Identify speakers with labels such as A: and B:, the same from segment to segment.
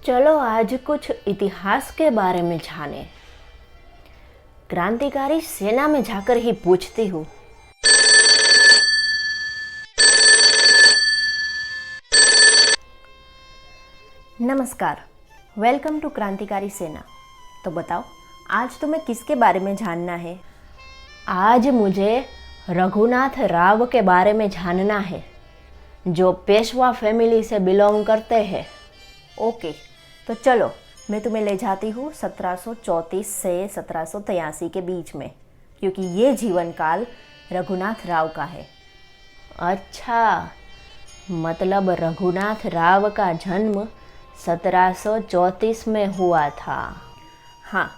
A: चलो आज कुछ इतिहास के बारे में जाने। क्रांतिकारी सेना में जाकर ही पूछती हूँ। नमस्कार, वेलकम टू क्रांतिकारी सेना। तो बताओ आज तुम्हें किसके बारे में जानना है? आज मुझे रघुनाथ राव के बारे में जानना है, जो पेशवा फैमिली से बिलोंग करते हैं। ओके, तो चलो मैं तुम्हें ले जाती हूँ 1734 से 1783 के बीच में, क्योंकि ये जीवन काल रघुनाथ राव का है। अच्छा, मतलब रघुनाथ राव का जन्म 1734 में हुआ था। हाँ,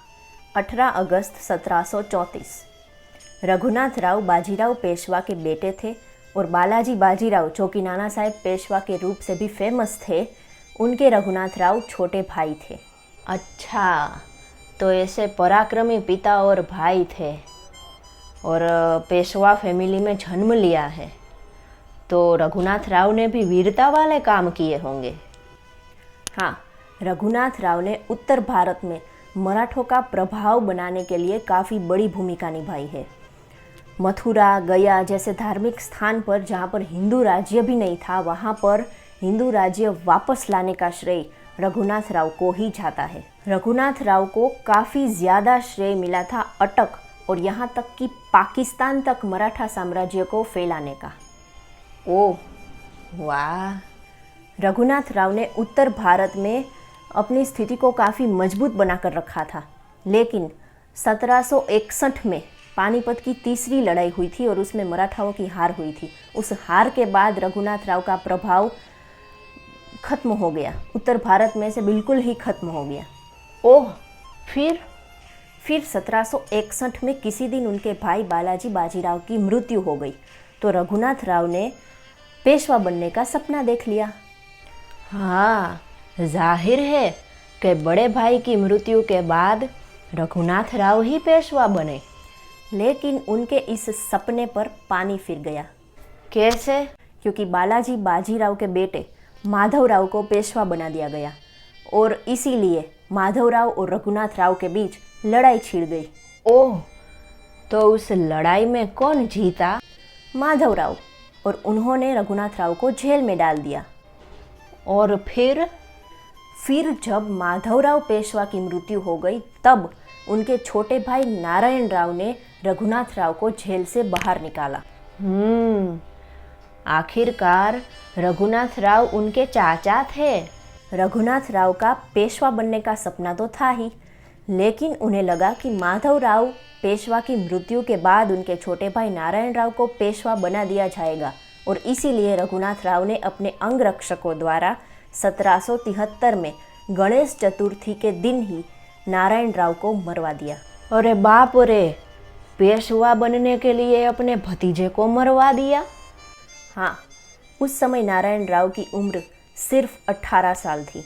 A: 18 अगस्त 1734। रघुनाथ राव बाजीराव पेशवा के बेटे थे और बालाजी बाजीराव, जो कि नाना साहेब पेशवा के रूप से भी फेमस थे, उनके रघुनाथ राव छोटे भाई थे। अच्छा, तो ऐसे पराक्रमी पिता और भाई थे और पेशवा फैमिली में जन्म लिया है, तो रघुनाथ राव ने भी वीरता वाले काम किए होंगे। हाँ, रघुनाथ राव ने उत्तर भारत में मराठों का प्रभाव बनाने के लिए काफ़ी बड़ी भूमिका निभाई है। मथुरा, गया जैसे धार्मिक स्थान पर जहाँ पर हिंदू राज्य भी नहीं था, वहाँ पर हिंदू राज्य वापस लाने का श्रेय रघुनाथ राव को ही जाता है। रघुनाथ राव को काफ़ी ज़्यादा श्रेय मिला था अटक और यहाँ तक कि पाकिस्तान तक मराठा साम्राज्य को फैलाने का। ओह वाह! रघुनाथ राव ने उत्तर भारत में अपनी स्थिति को काफ़ी मजबूत बनाकर रखा था, लेकिन 1761 में पानीपत की तीसरी लड़ाई हुई थी और उसमें मराठाओं की हार हुई थी। उस हार के बाद रघुनाथ राव का प्रभाव खत्म हो गया, उत्तर भारत में से बिल्कुल ही खत्म हो गया। ओह, फिर 1761 में किसी दिन उनके भाई बालाजी बाजीराव की मृत्यु हो गई, तो रघुनाथ राव ने पेशवा बनने का सपना देख लिया। हाँ, जाहिर है कि बड़े भाई की मृत्यु के बाद रघुनाथ राव ही पेशवा बने, लेकिन उनके इस सपने पर पानी फिर गया। कैसे? क्योंकि बालाजी बाजीराव के बेटे माधवराव को पेशवा बना दिया गया और इसीलिए माधवराव और रघुनाथ राव के बीच लड़ाई छिड़ गई। ओह, तो उस लड़ाई में कौन जीता? माधवराव, और उन्होंने रघुनाथ राव को जेल में डाल दिया। और फिर जब माधवराव पेशवा की मृत्यु हो गई, तब उनके छोटे भाई नारायण राव ने रघुनाथ राव को जेल से बाहर निकाला। आखिरकार रघुनाथ राव उनके चाचा थे। रघुनाथ राव का पेशवा बनने का सपना तो था ही, लेकिन उन्हें लगा कि माधवराव पेशवा की मृत्यु के बाद उनके छोटे भाई नारायण राव को पेशवा बना दिया जाएगा, और इसीलिए रघुनाथ राव ने अपने अंगरक्षकों द्वारा 1773 में गणेश चतुर्थी के दिन ही नारायण राव को मरवा दिया। अरे बाप रे, पेशवा बनने के लिए अपने भतीजे को मरवा दिया? हाँ, उस समय नारायण राव की उम्र सिर्फ 18 साल थी।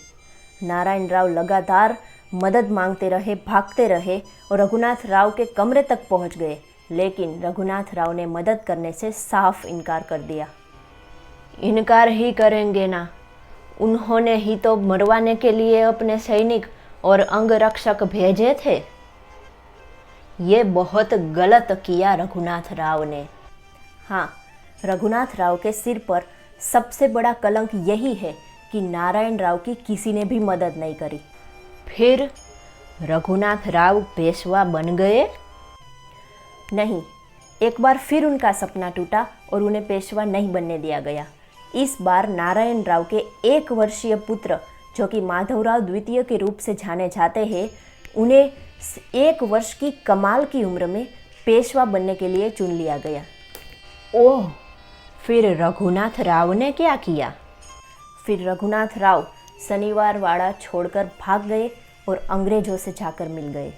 A: नारायण राव लगातार मदद मांगते रहे, भागते रहे और रघुनाथ राव के कमरे तक पहुंच गए, लेकिन रघुनाथ राव ने मदद करने से साफ इनकार कर दिया। इनकार ही करेंगे ना, उन्होंने ही तो मरवाने के लिए अपने सैनिक और अंगरक्षक भेजे थे। ये बहुत गलत किया रघुनाथ राव ने। हाँ, रघुनाथ राव के सिर पर सबसे बड़ा कलंक यही है कि नारायण राव की किसी ने भी मदद नहीं करी। फिर रघुनाथ राव पेशवा बन गए? नहीं, एक बार फिर उनका सपना टूटा और उन्हें पेशवा नहीं बनने दिया गया। इस बार नारायण राव के 1 वर्षीय पुत्र, जो कि माधवराव द्वितीय के रूप से जाने जाते हैं, उन्हें 1 वर्ष की कमाल की उम्र में पेशवा बनने के लिए चुन लिया गया। ओह, फिर रघुनाथ राव ने क्या किया? फिर रघुनाथ राव शनिवार वाड़ा छोड़कर भाग गए और अंग्रेजों से जाकर मिल गए।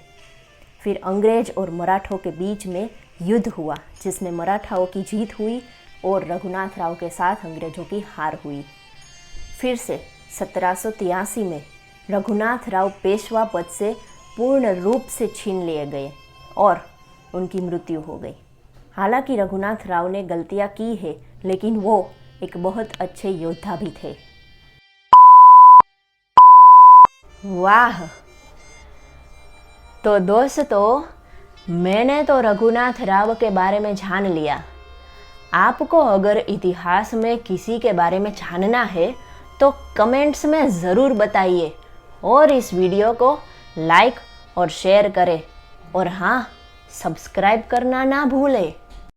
A: फिर अंग्रेज और मराठों के बीच में युद्ध हुआ, जिसमें मराठाओं की जीत हुई और रघुनाथ राव के साथ अंग्रेजों की हार हुई। फिर से 1783 में रघुनाथ राव पेशवा पद से पूर्ण रूप से छीन लिए गए और उनकी मृत्यु हो गई। हालांकि रघुनाथ राव ने गलतियां की है, लेकिन वो एक बहुत अच्छे योद्धा भी थे। वाह! तो दोस्तों, मैंने तो रघुनाथ राव के बारे में जान लिया। आपको अगर इतिहास में किसी के बारे में जानना है तो कमेंट्स में ज़रूर बताइए और इस वीडियो को लाइक और शेयर करें और हाँ, सब्सक्राइब करना ना भूलें।